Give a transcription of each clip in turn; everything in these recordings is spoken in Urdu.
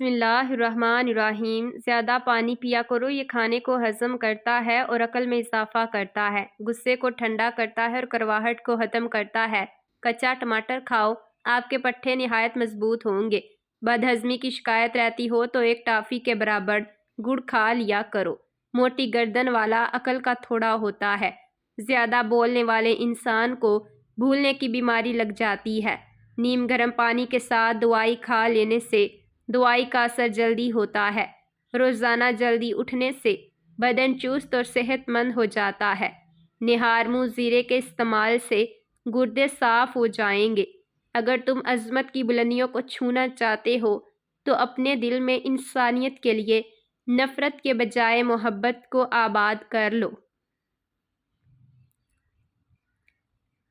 بسم اللہ الرحمن الرحیم۔ زیادہ پانی پیا کرو، یہ کھانے کو ہضم کرتا ہے اور عقل میں اضافہ کرتا ہے، غصے کو ٹھنڈا کرتا ہے اور کڑواہٹ کو ختم کرتا ہے۔ کچا ٹماٹر کھاؤ، آپ کے پٹھے نہایت مضبوط ہوں گے۔ بد ہضمی کی شکایت رہتی ہو تو ایک ٹافی کے برابر گڑ کھا لیا کرو۔ موٹی گردن والا عقل کا تھوڑا ہوتا ہے۔ زیادہ بولنے والے انسان کو بھولنے کی بیماری لگ جاتی ہے۔ نیم گرم پانی کے ساتھ دوائی کھا لینے سے دوائی کا اثر جلدی ہوتا ہے۔ روزانہ جلدی اٹھنے سے بدن چست اور صحت مند ہو جاتا ہے۔ نہار منہ زیرے کے استعمال سے گردے صاف ہو جائیں گے۔ اگر تم عظمت کی بلندیوں کو چھونا چاہتے ہو تو اپنے دل میں انسانیت کے لیے نفرت کے بجائے محبت کو آباد کر لو۔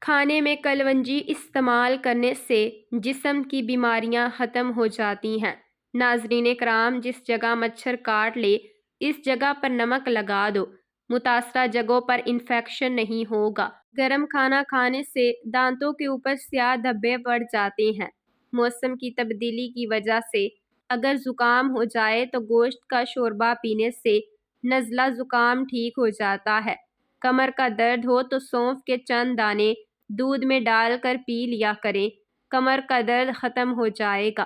کھانے میں کلونجی استعمال کرنے سے جسم کی بیماریاں ختم ہو جاتی ہیں۔ ناظرین کرام، جس جگہ مچھر کاٹ لے اس جگہ پر نمک لگا دو، متاثرہ جگہوں پر انفیکشن نہیں ہوگا۔ گرم کھانا کھانے سے دانتوں کے اوپر سیاہ دھبے پڑ جاتے ہیں۔ موسم کی تبدیلی کی وجہ سے اگر زکام ہو جائے تو گوشت کا شوربہ پینے سے نزلہ زکام ٹھیک ہو جاتا ہے۔ کمر کا درد ہو تو سونف کے چند دانے دودھ میں ڈال کر پی لیا کریں، کمر کا درد ختم ہو جائے گا۔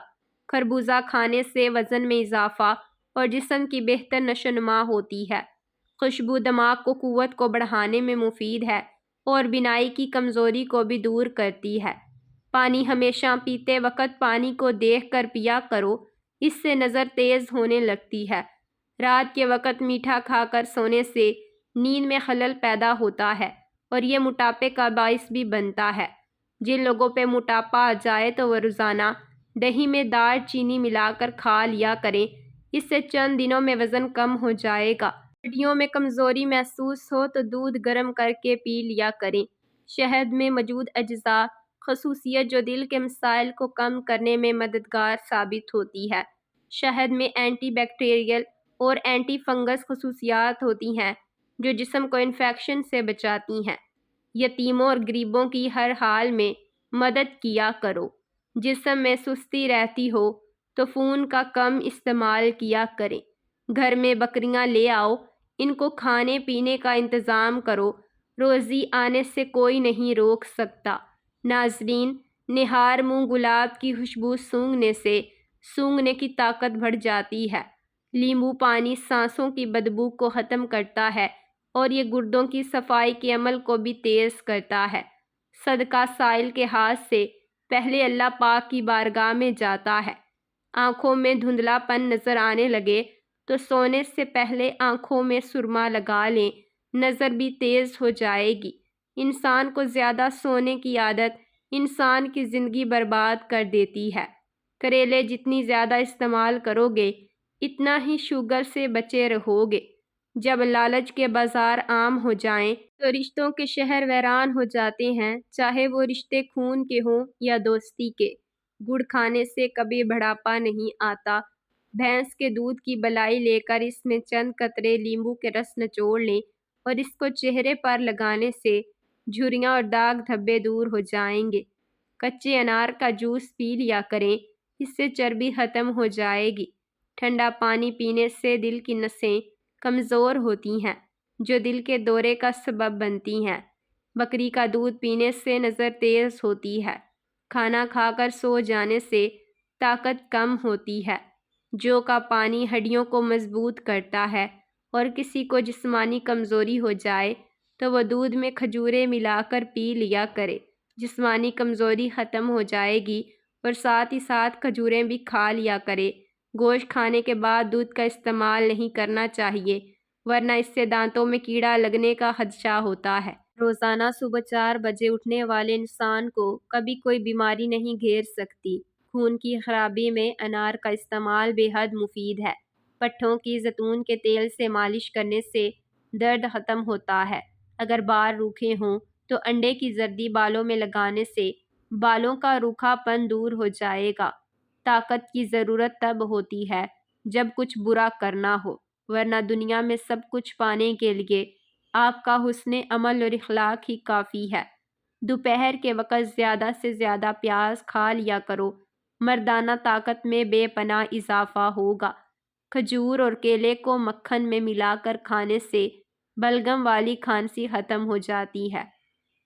خربوزہ کھانے سے وزن میں اضافہ اور جسم کی بہتر نشوونما ہوتی ہے۔ خوشبو دماغ کو قوت کو بڑھانے میں مفید ہے اور بینائی کی کمزوری کو بھی دور کرتی ہے۔ پانی ہمیشہ پیتے وقت پانی کو دیکھ کر پیا کرو، اس سے نظر تیز ہونے لگتی ہے۔ رات کے وقت میٹھا کھا کر سونے سے نیند میں خلل پیدا ہوتا ہے اور یہ موٹاپے کا باعث بھی بنتا ہے۔ جن لوگوں پہ موٹاپا آ جائے تو وہ روزانہ دہی میں دار چینی ملا کر کھا لیا کریں، اس سے چند دنوں میں وزن کم ہو جائے گا۔ ہڈیوں میں کمزوری محسوس ہو تو دودھ گرم کر کے پی لیا کریں۔ شہد میں موجود اجزاء خصوصیت جو دل کے مسائل کو کم کرنے میں مددگار ثابت ہوتی ہے۔ شہد میں اینٹی بیکٹیریل اور اینٹی فنگس خصوصیات ہوتی ہیں جو جسم کو انفیکشن سے بچاتی ہیں۔ یتیموں اور غریبوں کی ہر حال میں مدد کیا کرو۔ جسم میں سستی رہتی ہو تو فون کا کم استعمال کیا کریں۔ گھر میں بکریاں لے آؤ، ان کو کھانے پینے کا انتظام کرو، روزی آنے سے کوئی نہیں روک سکتا۔ ناظرین، نہار منہ گلاب کی خوشبو سونگھنے سے سونگھنے کی طاقت بڑھ جاتی ہے۔ لیمبو پانی سانسوں کی بدبو کو ختم کرتا ہے اور یہ گردوں کی صفائی کے عمل کو بھی تیز کرتا ہے۔ صدقہ سائل کے ہاتھ سے پہلے اللہ پاک کی بارگاہ میں جاتا ہے۔ آنکھوں میں دھندلا پن نظر آنے لگے تو سونے سے پہلے آنکھوں میں سرما لگا لیں، نظر بھی تیز ہو جائے گی۔ انسان کو زیادہ سونے کی عادت انسان کی زندگی برباد کر دیتی ہے۔ کریلے جتنی زیادہ استعمال کرو گے اتنا ہی شوگر سے بچے رہو گے۔ جب لالچ کے بازار عام ہو جائیں تو رشتوں کے شہر ویران ہو جاتے ہیں، چاہے وہ رشتے خون کے ہوں یا دوستی کے۔ گڑ کھانے سے کبھی بڑھاپا نہیں آتا۔ بھینس کے دودھ کی بلائی لے کر اس میں چند قطرے لیمبو کے رس نچوڑ لیں اور اس کو چہرے پر لگانے سے جھریاں اور داغ دھبے دور ہو جائیں گے۔ کچے انار کا جوس پی لیا کریں، اس سے چربی ختم ہو جائے گی۔ ٹھنڈا پانی پینے سے دل کی نسیں کمزور ہوتی ہیں جو دل کے دورے کا سبب بنتی ہیں۔ بکری کا دودھ پینے سے نظر تیز ہوتی ہے۔ کھانا کھا کر سو جانے سے طاقت کم ہوتی ہے۔ جو کا پانی ہڈیوں کو مضبوط کرتا ہے اور کسی کو جسمانی کمزوری ہو جائے تو وہ دودھ میں کھجوریں ملا کر پی لیا کرے، جسمانی کمزوری ختم ہو جائے گی اور ساتھ ہی ساتھ کھجوریں بھی کھا لیا کرے۔ گوشت کھانے کے بعد دودھ کا استعمال نہیں کرنا چاہیے ورنہ اس سے دانتوں میں کیڑا لگنے کا خدشہ ہوتا ہے۔ روزانہ صبح 4 بجے اٹھنے والے انسان کو کبھی کوئی بیماری نہیں گھیر سکتی۔ خون کی خرابی میں انار کا استعمال بے حد مفید ہے۔ پٹھوں کی زیتون کے تیل سے مالش کرنے سے درد ختم ہوتا ہے۔ اگر بال روکھے ہوں تو انڈے کی زردی بالوں میں لگانے سے بالوں کا روکھا پن دور ہو جائے گا۔ طاقت کی ضرورت تب ہوتی ہے جب کچھ برا کرنا ہو، ورنہ دنیا میں سب کچھ پانے کے لیے آپ کا حسن عمل اور اخلاق ہی کافی ہے۔ دوپہر کے وقت زیادہ سے زیادہ پیاز کھا لیا کرو مردانہ طاقت میں بے پناہ اضافہ ہوگا۔ کھجور اور کیلے کو مکھن میں ملا کر کھانے سے بلغم والی کھانسی ختم ہو جاتی ہے۔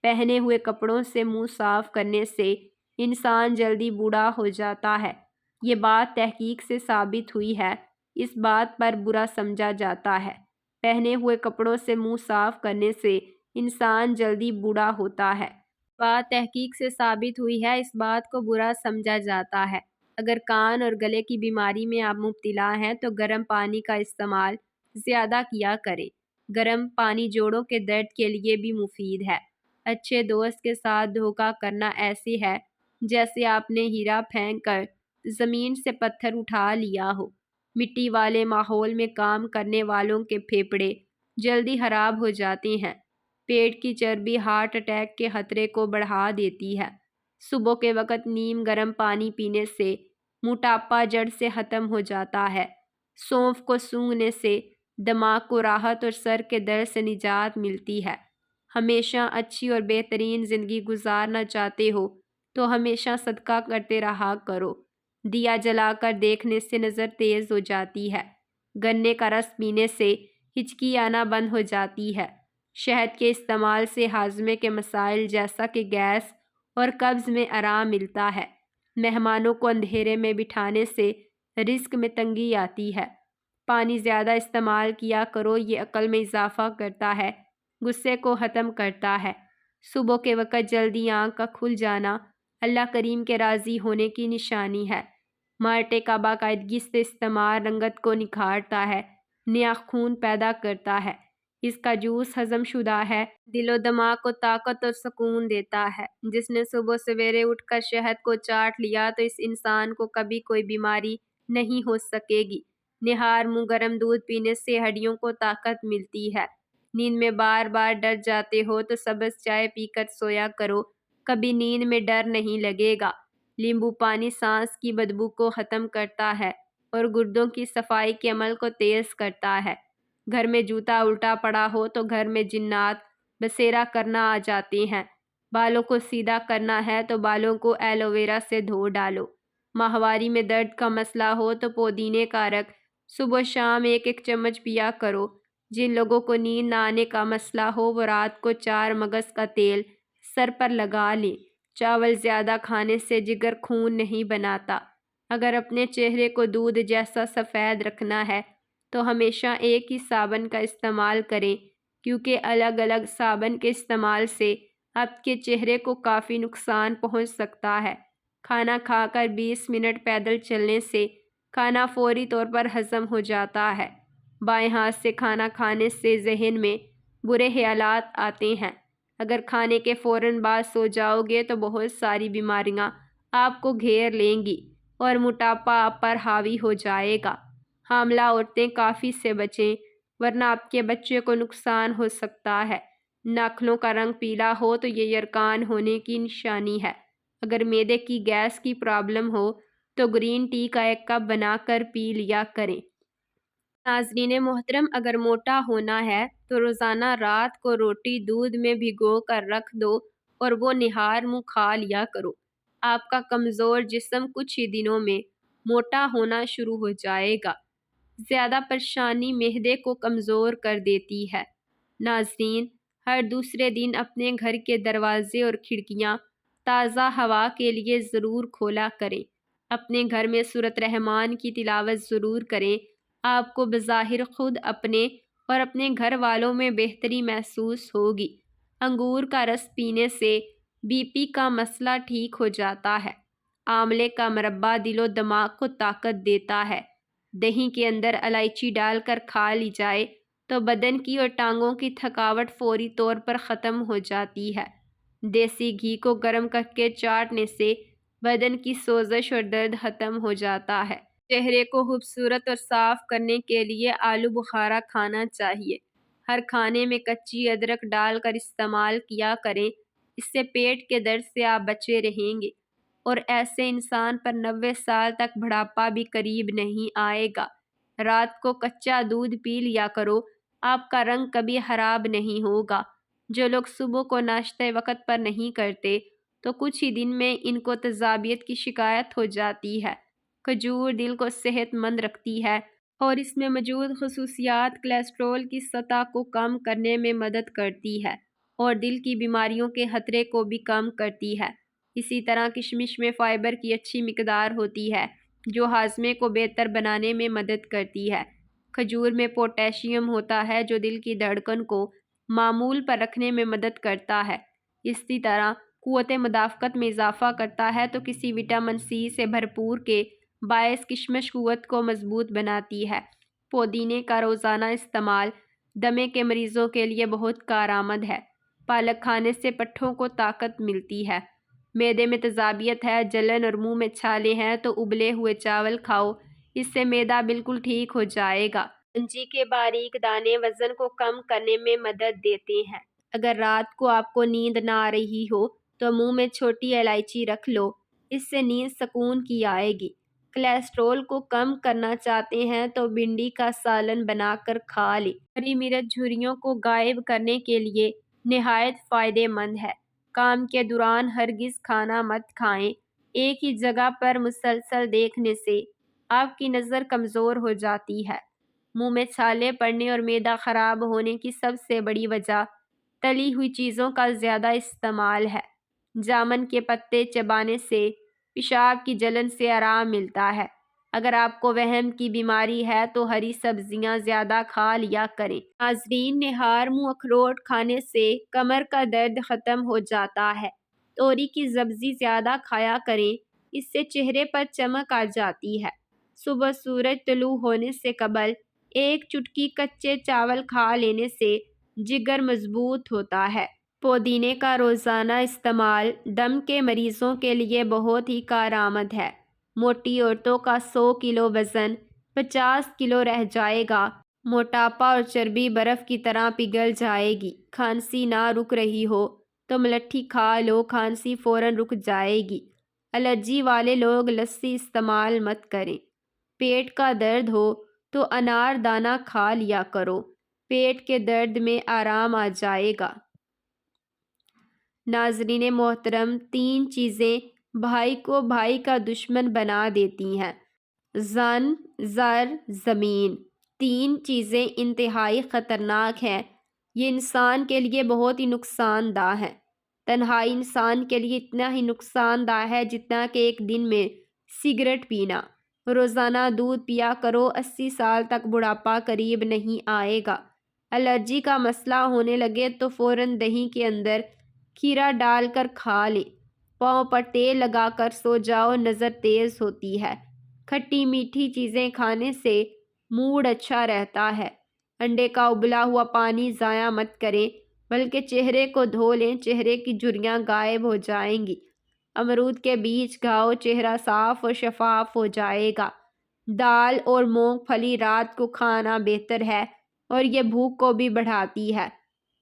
پہنے ہوئے کپڑوں سے منہ صاف کرنے سے انسان جلدی بوڑھا ہو جاتا ہے۔ یہ بات تحقیق سے ثابت ہوئی ہے۔ اس بات پر برا سمجھا جاتا ہے۔ پہنے ہوئے کپڑوں سے منہ صاف کرنے سے انسان جلدی بوڑھا ہوتا ہے۔ بات تحقیق سے ثابت ہوئی ہے، اس بات کو برا سمجھا جاتا ہے۔ اگر کان اور گلے کی بیماری میں آپ مبتلا ہیں تو گرم پانی کا استعمال زیادہ کیا کریں۔ گرم پانی جوڑوں کے درد کے لیے بھی مفید ہے۔ اچھے دوست کے ساتھ دھوکہ کرنا ایسی ہے جیسے آپ نے ہیرا پھینک کر زمین سے پتھر اٹھا لیا ہو۔ مٹی والے ماحول میں کام کرنے والوں کے پھیپھڑے جلدی خراب ہو جاتے ہیں۔ پیٹ کی چربی ہارٹ اٹیک کے خطرے کو بڑھا دیتی ہے۔ صبح کے وقت نیم گرم پانی پینے سے موٹاپا جڑ سے ختم ہو جاتا ہے۔ سونف کو سونگھنے سے دماغ کو راحت اور سر کے درد سے نجات ملتی ہے۔ ہمیشہ اچھی اور بہترین زندگی گزارنا چاہتے ہو تو ہمیشہ صدقہ کرتے رہا کرو۔ دیا جلا کر دیکھنے سے نظر تیز ہو جاتی ہے۔ گنے کا رس پینے سے ہچکی آنا بند ہو جاتی ہے۔ شہد کے استعمال سے ہاضمے کے مسائل جیسا کہ گیس اور قبض میں آرام ملتا ہے۔ مہمانوں کو اندھیرے میں بٹھانے سے رزق میں تنگی آتی ہے۔ پانی زیادہ استعمال کیا کرو، یہ عقل میں اضافہ کرتا ہے، غصے کو ختم کرتا ہے۔ صبح کے وقت جلدی آنکھ کا کھل جانا اللہ کریم کے راضی ہونے کی نشانی ہے۔ مالٹے کا باقاعدگی سے استعمال رنگت کو نکھارتا ہے، نیا خون پیدا کرتا ہے۔ اس کا جوس ہضم شدہ ہے، دل و دماغ کو طاقت اور سکون دیتا ہے۔ جس نے صبح سویرے اٹھ کر شہد کو چاٹ لیا تو اس انسان کو کبھی کوئی بیماری نہیں ہو سکے گی۔ نہار منہ گرم دودھ پینے سے ہڈیوں کو طاقت ملتی ہے۔ نیند میں بار بار ڈر جاتے ہو تو سبز چائے پی کر سویا کرو، کبھی نیند میں ڈر نہیں لگے گا۔ لیمبو پانی سانس کی بدبو کو ختم کرتا ہے اور گردوں کی صفائی کے عمل کو تیز کرتا ہے۔ گھر میں جوتا الٹا پڑا ہو تو گھر میں جنات بسیرا کرنا آ جاتے ہیں۔ بالوں کو سیدھا کرنا ہے تو بالوں کو ایلو ویرا سے دھو ڈالو۔ ماہواری میں درد کا مسئلہ ہو تو پودینے کا رس صبح شام ایک ایک چمچ پیا کرو۔ جن لوگوں کو نیند نہ آنے کا مسئلہ ہو وہ رات کو 4 مگز کا تیل سر پر لگا لیں۔ چاول زیادہ کھانے سے جگر خون نہیں بناتا۔ اگر اپنے چہرے کو دودھ جیسا سفید رکھنا ہے تو ہمیشہ ایک ہی صابن کا استعمال کریں، کیونکہ الگ الگ صابن کے استعمال سے آپ کے چہرے کو کافی نقصان پہنچ سکتا ہے۔ کھانا کھا کر 20 منٹ پیدل چلنے سے کھانا فوری طور پر ہضم ہو جاتا ہے۔ بائیں ہاتھ سے کھانا کھانے سے ذہن میں برے خیالات آتے ہیں۔ اگر کھانے کے فوراً بعد سو جاؤ گے تو بہت ساری بیماریاں آپ کو گھیر لیں گی اور موٹاپا آپ پر حاوی ہو جائے گا۔ حاملہ عورتیں کافی سے بچیں ورنہ آپ کے بچے کو نقصان ہو سکتا ہے۔ ناخنوں کا رنگ پیلا ہو تو یہ یرقان ہونے کی نشانی ہے۔ اگر معدے کی گیس کی پرابلم ہو تو گرین ٹی کا 1 کپ بنا کر پی لیا کریں۔ ناظرین محترم، اگر موٹا ہونا ہے تو روزانہ رات کو روٹی دودھ میں بھگو کر رکھ دو اور وہ نہار منہ کھا لیا کرو۔ آپ کا کمزور جسم کچھ ہی دنوں میں موٹا ہونا شروع ہو جائے گا۔ زیادہ پریشانی معدے کو کمزور کر دیتی ہے۔ ناظرین، ہر دوسرے دن اپنے گھر کے دروازے اور کھڑکیاں تازہ ہوا کے لیے ضرور کھولا کریں۔ اپنے گھر میں سورۃ رحمان کی تلاوت ضرور کریں۔ آپ کو بظاہر خود اپنے اور اپنے گھر والوں میں بہتری محسوس ہوگی۔ انگور کا رس پینے سے بی پی کا مسئلہ ٹھیک ہو جاتا ہے۔ آملے کا مربع دل و دماغ کو طاقت دیتا ہے۔ دہی کے اندر الائچی ڈال کر کھا لی جائے تو بدن کی اور ٹانگوں کی تھکاوٹ فوری طور پر ختم ہو جاتی ہے۔ دیسی گھی کو گرم کر کے چاٹنے سے بدن کی سوزش اور درد ختم ہو جاتا ہے۔ چہرے کو خوبصورت اور صاف کرنے کے لیے آلو بخارا کھانا چاہیے۔ ہر کھانے میں کچی ادرک ڈال کر استعمال کیا کریں، اس سے پیٹ کے درد سے آپ بچے رہیں گے اور ایسے انسان پر 90 سال تک بڑھاپا بھی قریب نہیں آئے گا۔ رات کو کچا دودھ پی لیا کرو، آپ کا رنگ کبھی خراب نہیں ہوگا۔ جو لوگ صبح کو ناشتہ وقت پر نہیں کرتے تو کچھ ہی دن میں ان کو تیزابیت کی شکایت ہو جاتی ہے۔ کھجور دل کو صحت مند رکھتی ہے اور اس میں موجود خصوصیات کولیسٹرول کی سطح کو کم کرنے میں مدد کرتی ہے اور دل کی بیماریوں کے خطرے کو بھی کم کرتی ہے۔ اسی طرح کشمش میں فائبر کی اچھی مقدار ہوتی ہے جو ہاضمے کو بہتر بنانے میں مدد کرتی ہے۔ کھجور میں پوٹاشیم ہوتا ہے جو دل کی دھڑکن کو معمول پر رکھنے میں مدد کرتا ہے۔ اسی طرح قوت مدافعت میں اضافہ کرتا ہے تو کسی وٹامن سی سے بھرپور کے باعث کشمش قوت کو مضبوط بناتی ہے۔ پودینے کا روزانہ استعمال دمے کے مریضوں کے لیے بہت کارآمد ہے۔ پالک کھانے سے پٹھوں کو طاقت ملتی ہے۔ معدے میں تیزابیت ہے، جلن اور منہ میں چھالے ہیں تو ابلے ہوئے چاول کھاؤ، اس سے معدہ بالکل ٹھیک ہو جائے گا۔ کلونجی کے باریک دانے وزن کو کم کرنے میں مدد دیتے ہیں۔ اگر رات کو آپ کو نیند نہ آ رہی ہو تو منہ میں چھوٹی الائچی رکھ لو، اس سے نیند سکون کی آئے گی۔ کولیسٹرول کو کم کرنا چاہتے ہیں تو بھنڈی کا سالن بنا کر کھا لیں۔ ہری مرچ جھریوں کو غائب کرنے کے لیے نہایت فائدہ مند ہے۔ کام کے دوران ہرگز کھانا مت کھائیں۔ ایک ہی جگہ پر مسلسل دیکھنے سے آپ کی نظر کمزور ہو جاتی ہے۔ منہ میں چھالے پڑنے اور معدہ خراب ہونے کی سب سے بڑی وجہ تلی ہوئی چیزوں کا زیادہ استعمال ہے۔ جامن کے پتے چبانے سے پیشاب کی جلن سے آرام ملتا ہے۔ اگر آپ کو وہم کی بیماری ہے تو ہری سبزیاں زیادہ کھا لیا کریں۔ ناظرین، نہار منہ اخروٹ کھانے سے کمر کا درد ختم ہو جاتا ہے۔ توری کی سبزی زیادہ کھایا کریں، اس سے چہرے پر چمک آ جاتی ہے۔ صبح سورج طلوع ہونے سے قبل ایک چٹکی کچے چاول کھا لینے سے جگر مضبوط ہوتا ہے۔ پودینے کا روزانہ استعمال دم کے مریضوں کے لیے بہت ہی کارآمد ہے۔ موٹی عورتوں کا 100 کلو وزن 50 کلو رہ جائے گا۔ موٹاپا اور چربی برف کی طرح پگھل جائے گی۔ کھانسی نہ رک رہی ہو تو ملٹھی کھا لو، کھانسی فوراً رک جائے گی۔ الرجی والے لوگ لسی استعمال مت کریں۔ پیٹ کا درد ہو تو انار دانہ کھا لیا کرو، پیٹ کے درد میں آرام آ جائے گا۔ ناظرین محترم، 3 چیزیں بھائی کو بھائی کا دشمن بنا دیتی ہیں: زن، زر، زمین۔ 3 چیزیں انتہائی خطرناک ہیں۔ یہ انسان کے لیے بہت ہی نقصان دہ ہیں۔ تنہائی انسان کے لیے اتنا ہی نقصان دہ ہے جتنا کہ ایک دن میں سگریٹ پینا۔ روزانہ دودھ پیا کرو، 80 سال تک بڑھاپا قریب نہیں آئے گا۔ الرجی کا مسئلہ ہونے لگے تو فوراً دہی کے اندر کھیرا ڈال کر کھا لیں۔ پاؤں پر تیل لگا کر سو جاؤ، نظر تیز ہوتی ہے۔ کھٹی میٹھی چیزیں کھانے سے موڈ اچھا رہتا ہے۔ انڈے کا ابلا ہوا پانی ضائع مت کریں بلکہ چہرے کو دھو لیں، چہرے کی جھریاں غائب ہو جائیں گی۔ امرود کے بیج کھاؤ، چہرہ صاف اور شفاف ہو جائے گا۔ دال اور مونگ پھلی رات کو کھانا بہتر ہے اور یہ بھوک کو بھی بڑھاتی ہے۔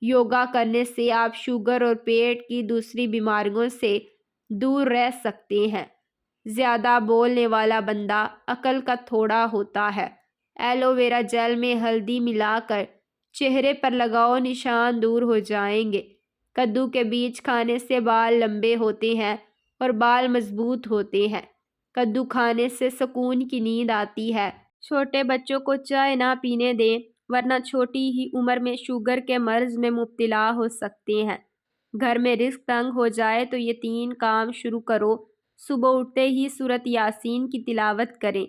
یوگا کرنے سے آپ شوگر اور پیٹ کی دوسری بیماریوں سے دور رہ سکتے ہیں۔ زیادہ بولنے والا بندہ عقل کا تھوڑا ہوتا ہے۔ ایلو ویرا جیل میں ہلدی ملا کر چہرے پر لگاؤ، نشان دور ہو جائیں گے۔ کدو کے بیج کھانے سے بال لمبے ہوتے ہیں اور بال مضبوط ہوتے ہیں۔ کدو کھانے سے سکون کی نیند آتی ہے۔ چھوٹے بچوں کو چائے نہ پینے دیں ورنہ چھوٹی ہی عمر میں شوگر کے مرض میں مبتلا ہو سکتے ہیں۔ گھر میں رزق تنگ ہو جائے تو یہ 3 کام شروع کرو۔ صبح اٹھتے ہی سورۃ یاسین کی تلاوت کریں۔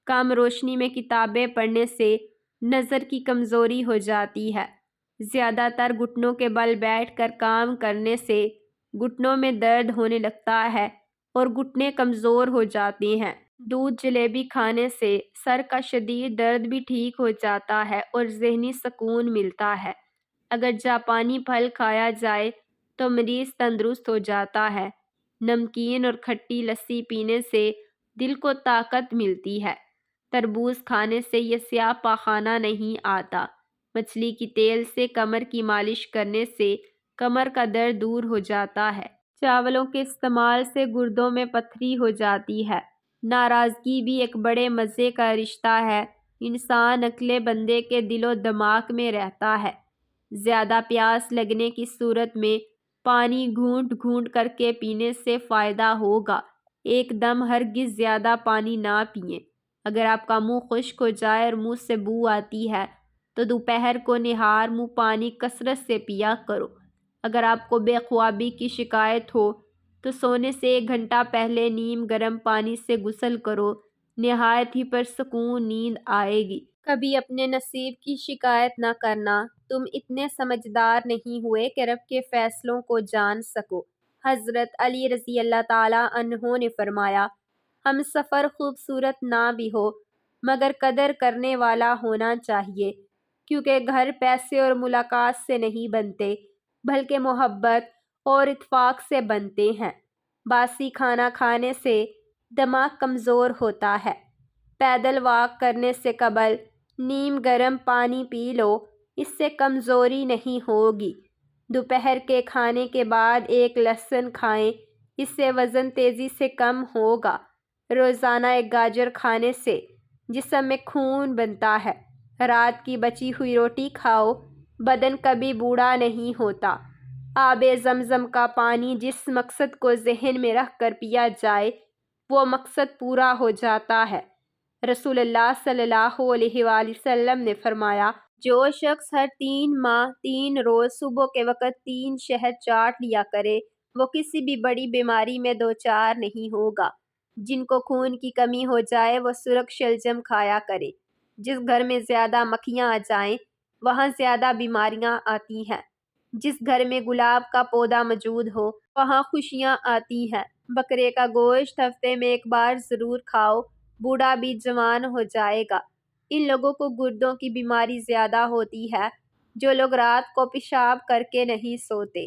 کم روشنی میں کتابیں پڑھنے سے نظر کی کمزوری ہو جاتی ہے۔ زیادہ تر گھٹنوں کے بل بیٹھ کر کام کرنے سے گھٹنوں میں درد ہونے لگتا ہے اور گھٹنے کمزور ہو جاتے ہیں۔ دودھ جلیبی کھانے سے سر کا شدید درد بھی ٹھیک ہو جاتا ہے اور ذہنی سکون ملتا ہے۔ اگر جاپانی پھل کھایا جائے تو مریض تندرست ہو جاتا ہے۔ نمکین اور کھٹی لسی پینے سے دل کو طاقت ملتی ہے۔ تربوز کھانے سے یہ سیاہ پاخانہ نہیں آتا۔ مچھلی کی تیل سے کمر کی مالش کرنے سے کمر کا درد دور ہو جاتا ہے۔ چاولوں کے استعمال سے گردوں میں پتھری ہو جاتی ہے۔ ناراضگی بھی ایک بڑے مزے کا رشتہ ہے۔ انسان اکیلے بندے کے دل و دماغ میں رہتا ہے۔ زیادہ پیاس لگنے کی صورت میں پانی گھونٹ گھونٹ کر کے پینے سے فائدہ ہوگا، ایک دم ہرگز زیادہ پانی نہ پئیں۔ اگر آپ کا منہ خشک ہو جائے اور منہ سے بو آتی ہے تو دوپہر کو نہار منہ پانی کثرت سے پیا کرو۔ اگر آپ کو بے خوابی کی شکایت ہو تو سونے سے 1 گھنٹہ پہلے نیم گرم پانی سے غسل کرو، نہایت ہی پرسکون نیند آئے گی۔ کبھی اپنے نصیب کی شکایت نہ کرنا، تم اتنے سمجھدار نہیں ہوئے کہ رب کے فیصلوں کو جان سکو۔ حضرت علی رضی اللہ تعالیٰ عنہ نے فرمایا، ہم سفر خوبصورت نہ بھی ہو مگر قدر کرنے والا ہونا چاہیے، کیونکہ گھر پیسے اور ملاقات سے نہیں بنتے بلکہ محبت اور اتفاق سے بنتے ہیں۔ باسی کھانا کھانے سے دماغ کمزور ہوتا ہے۔ پیدل واک کرنے سے قبل نیم گرم پانی پی لو، اس سے کمزوری نہیں ہوگی۔ دوپہر کے کھانے کے بعد 1 لہسن کھائیں، اس سے وزن تیزی سے کم ہوگا۔ روزانہ 1 گاجر کھانے سے جسم میں خون بنتا ہے۔ رات کی بچی ہوئی روٹی کھاؤ، بدن کبھی بوڑھا نہیں ہوتا۔ آب زمزم کا پانی جس مقصد کو ذہن میں رکھ کر پیا جائے وہ مقصد پورا ہو جاتا ہے۔ رسول اللہ صلی اللہ علیہ وآلہ وسلم نے فرمایا، جو شخص ہر 3 ماہ 3 روز صبح کے وقت 3 شہد چاٹ لیا کرے وہ کسی بھی بڑی بیماری میں دوچار نہیں ہوگا۔ جن کو خون کی کمی ہو جائے وہ سرخ شلجم کھایا کرے۔ جس گھر میں زیادہ مکھیاں آ جائیں وہاں زیادہ بیماریاں آتی ہیں۔ جس گھر میں گلاب کا پودا موجود ہو وہاں خوشیاں آتی ہیں۔ بکرے کا گوشت ہفتے میں 1 بار ضرور کھاؤ، بوڑھا بھی جوان ہو جائے گا۔ ان لوگوں کو گردوں کی بیماری زیادہ ہوتی ہے جو لوگ رات کو پیشاب کر کے نہیں سوتے۔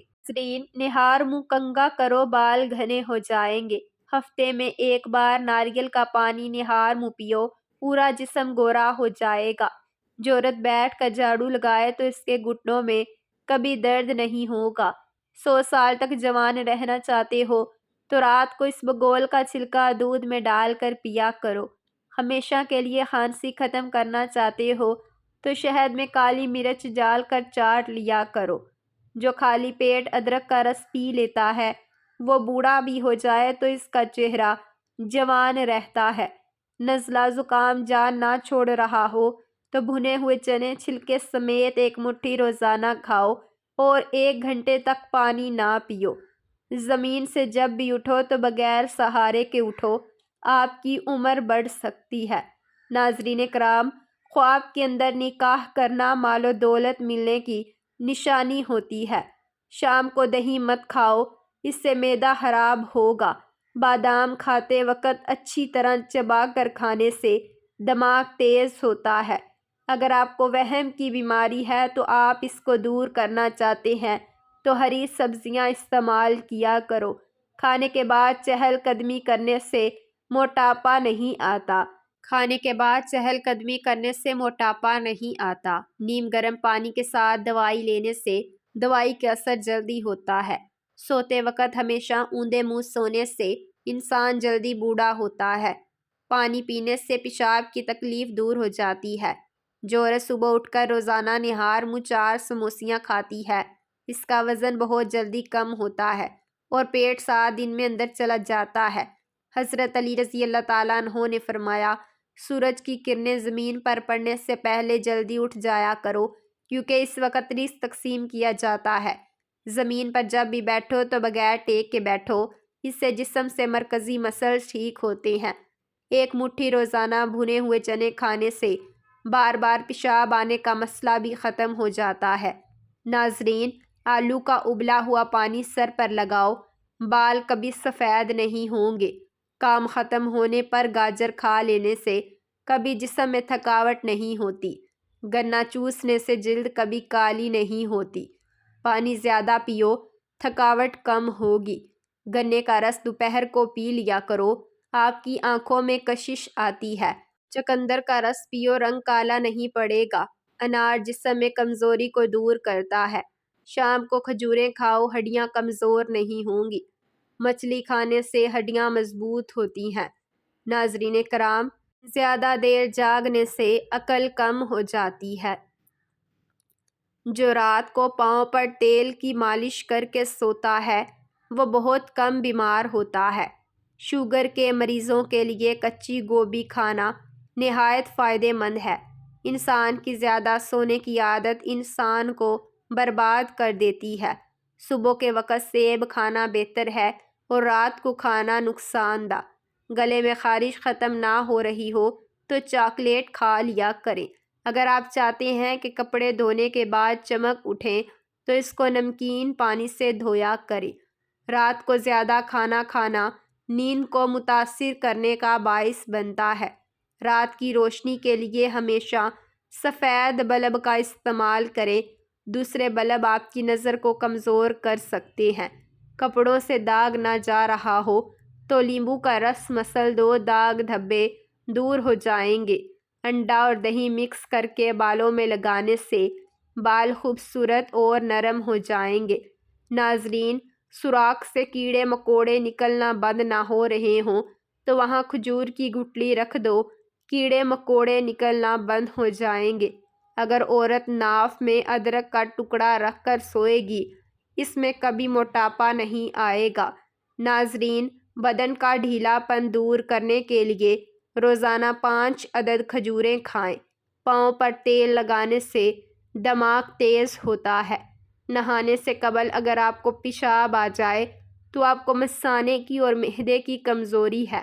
نہار منہ کنگھا کرو، بال گھنے ہو جائیں گے۔ ہفتے میں 1 بار ناریل کا پانی نہار منہ پیو، پورا جسم گورا ہو جائے گا۔ جو عورت بیٹھ کر جھاڑو لگائے تو اس کے گھٹنوں میں کبھی درد نہیں ہوگا۔ 100 سال تک جوان رہنا چاہتے ہو تو رات کو اس بگول کا چھلکا دودھ میں ڈال کر پیا کرو۔ ہمیشہ کے لیے کھانسی ختم کرنا چاہتے ہو تو شہد میں کالی مرچ ڈال کر چاٹ لیا کرو۔ جو خالی پیٹ ادرک کا رس پی لیتا ہے وہ بوڑھا بھی ہو جائے تو اس کا چہرہ جوان رہتا ہے۔ نزلہ زکام جان نہ چھوڑ رہا ہو تو بھنے ہوئے چنے چھلکے سمیت 1 مٹھی روزانہ کھاؤ اور 1 گھنٹے تک پانی نہ پیو۔ زمین سے جب بھی اٹھو تو بغیر سہارے کے اٹھو، آپ کی عمر بڑھ سکتی ہے۔ ناظرین کرام، خواب کے اندر نکاح کرنا مال و دولت ملنے کی نشانی ہوتی ہے۔ شام کو دہی مت کھاؤ، اس سے معدہ خراب ہوگا۔ بادام کھاتے وقت اچھی طرح چبا کر کھانے سے دماغ تیز ہوتا ہے۔ اگر آپ کو وہم کی بیماری ہے تو آپ اس کو دور کرنا چاہتے ہیں تو ہری سبزیاں استعمال کیا کرو۔ کھانے کے بعد چہل قدمی کرنے سے موٹاپا نہیں آتا۔ کھانے کے بعد چہل قدمی کرنے سے موٹاپا نہیں آتا۔ نیم گرم پانی کے ساتھ دوائی لینے سے دوائی کا اثر جلدی ہوتا ہے۔ سوتے وقت ہمیشہ اوندے منہ سونے سے انسان جلدی بوڑھا ہوتا ہے۔ پانی پینے سے پیشاب کی تکلیف دور ہو جاتی ہے۔ جو عورت صبح اٹھ کر روزانہ نہار منہ 4 سموسیاں کھاتی ہے اس کا وزن بہت جلدی کم ہوتا ہے اور پیٹ 7 دن میں اندر چلا جاتا ہے۔ حضرت علی رضی اللہ تعالیٰ عنہ نے فرمایا، سورج کی کرنیں زمین پر پڑنے سے پہلے جلدی اٹھ جایا کرو کیونکہ اس وقت رزق تقسیم کیا جاتا ہے۔ زمین پر جب بھی بیٹھو تو بغیر ٹیک کے بیٹھو، اس سے جسم سے مرکزی مسلز ٹھیک ہوتے ہیں۔ 1 مٹھی روزانہ بھنے ہوئے چنے کھانے سے بار بار پیشاب آنے کا مسئلہ بھی ختم ہو جاتا ہے۔ ناظرین، آلو کا ابلا ہوا پانی سر پر لگاؤ، بال کبھی سفید نہیں ہوں گے۔ کام ختم ہونے پر گاجر کھا لینے سے کبھی جسم میں تھکاوٹ نہیں ہوتی۔ گنا چوسنے سے جلد کبھی کالی نہیں ہوتی۔ پانی زیادہ پیو، تھکاوٹ کم ہوگی۔ گنے کا رس دوپہر کو پی لیا کرو، آپ کی آنکھوں میں کشش آتی ہے۔ چقندر کا رس پیو، رنگ کالا نہیں پڑے گا۔ انار جسم میں کمزوری کو دور کرتا ہے۔ شام کو کھجوریں کھاؤ، ہڈیاں کمزور نہیں ہوں گی۔ مچھلی کھانے سے ہڈیاں مضبوط ہوتی ہیں۔ ناظرین کرام، زیادہ دیر جاگنے سے عقل کم ہو جاتی ہے۔ جو رات کو پاؤں پر تیل کی مالش کر کے سوتا ہے وہ بہت کم بیمار ہوتا ہے۔ شوگر کے مریضوں کے لیے کچی گوبھی کھانا نہایت فائدہ مند ہے۔ انسان کی زیادہ سونے کی عادت انسان کو برباد کر دیتی ہے۔ صبح کے وقت سیب کھانا بہتر ہے اور رات کو کھانا نقصان دہ۔ گلے میں خارش ختم نہ ہو رہی ہو تو چاکلیٹ کھا لیا کریں۔ اگر آپ چاہتے ہیں کہ کپڑے دھونے کے بعد چمک اٹھیں تو اس کو نمکین پانی سے دھویا کریں۔ رات کو زیادہ کھانا کھانا نیند کو متاثر کرنے کا باعث بنتا ہے۔ رات کی روشنی کے لیے ہمیشہ سفید بلب کا استعمال کریں۔ دوسرے بلب آپ کی نظر کو کمزور کر سکتے ہیں۔ کپڑوں سے داغ نہ جا رہا ہو تو لیمبو کا رس مسل دو، داغ دھبے دور ہو جائیں گے۔ انڈا اور دہی مکس کر کے بالوں میں لگانے سے بال خوبصورت اور نرم ہو جائیں گے۔ ناظرین، سوراخ سے کیڑے مکوڑے نکلنا بند نہ ہو رہے ہوں تو وہاں کھجور کی گٹلی رکھ دو، کیڑے مکوڑے نکلنا بند ہو جائیں گے۔ اگر عورت ناف میں ادرک کا ٹکڑا رکھ کر سوئے گی اس میں کبھی موٹاپا نہیں آئے گا۔ ناظرین، بدن کا ڈھیلا پن دور کرنے کے لیے روزانہ 5 عدد کھجوریں کھائیں۔ پاؤں پر تیل لگانے سے دماغ تیز ہوتا ہے۔ نہانے سے قبل اگر آپ کو پیشاب آ جائے تو آپ کو مثانے کی اور معدے کی کمزوری ہے۔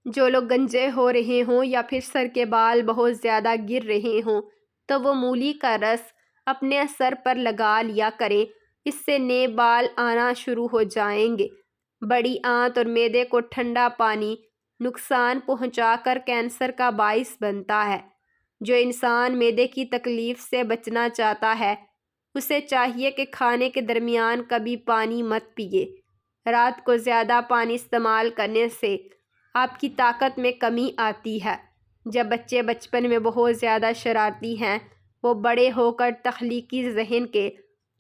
جو لوگ گنجے ہو رہے ہوں یا پھر سر کے بال بہت زیادہ گر رہے ہوں تو وہ مولی کا رس اپنے سر پر لگا لیا کریں، اس سے نئے بال آنا شروع ہو جائیں گے۔ بڑی آنت اور معدے کو ٹھنڈا پانی نقصان پہنچا کر کینسر کا باعث بنتا ہے۔ جو انسان معدے کی تکلیف سے بچنا چاہتا ہے اسے چاہیے کہ کھانے کے درمیان کبھی پانی مت پیے۔ رات کو زیادہ پانی استعمال کرنے سے آپ کی طاقت میں کمی آتی ہے۔ جب بچے بچپن میں بہت زیادہ شرارتی ہیں وہ بڑے ہو کر تخلیقی ذہن کے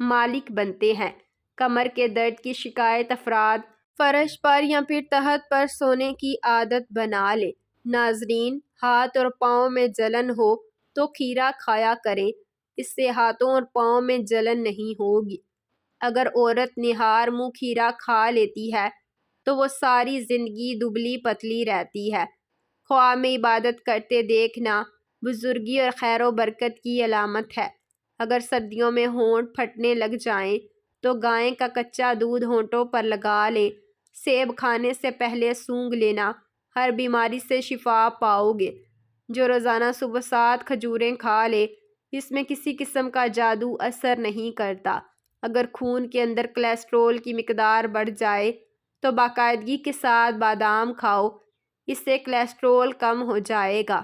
مالک بنتے ہیں۔ کمر کے درد کی شکایت افراد فرش پر یا پھر تخت پر سونے کی عادت بنا لیں۔ ناظرین، ہاتھ اور پاؤں میں جلن ہو تو کھیرا کھایا کریں، اس سے ہاتھوں اور پاؤں میں جلن نہیں ہوگی۔ اگر عورت نہار منہ کھیرا کھا لیتی ہے تو وہ ساری زندگی دبلی پتلی رہتی ہے۔ خواہ میں عبادت کرتے دیکھنا بزرگی اور خیر و برکت کی علامت ہے۔ اگر سردیوں میں ہونٹ پھٹنے لگ جائیں تو گائے کا کچا دودھ ہونٹوں پر لگا لیں۔ سیب کھانے سے پہلے سونگھ لینا، ہر بیماری سے شفا پاؤ گے۔ جو روزانہ صبح 7 کھجوریں کھا لے اس میں کسی قسم کا جادو اثر نہیں کرتا۔ اگر خون کے اندر کولیسٹرول کی مقدار بڑھ جائے تو باقاعدگی کے ساتھ بادام کھاؤ، اس سے کولیسٹرول کم ہو جائے گا۔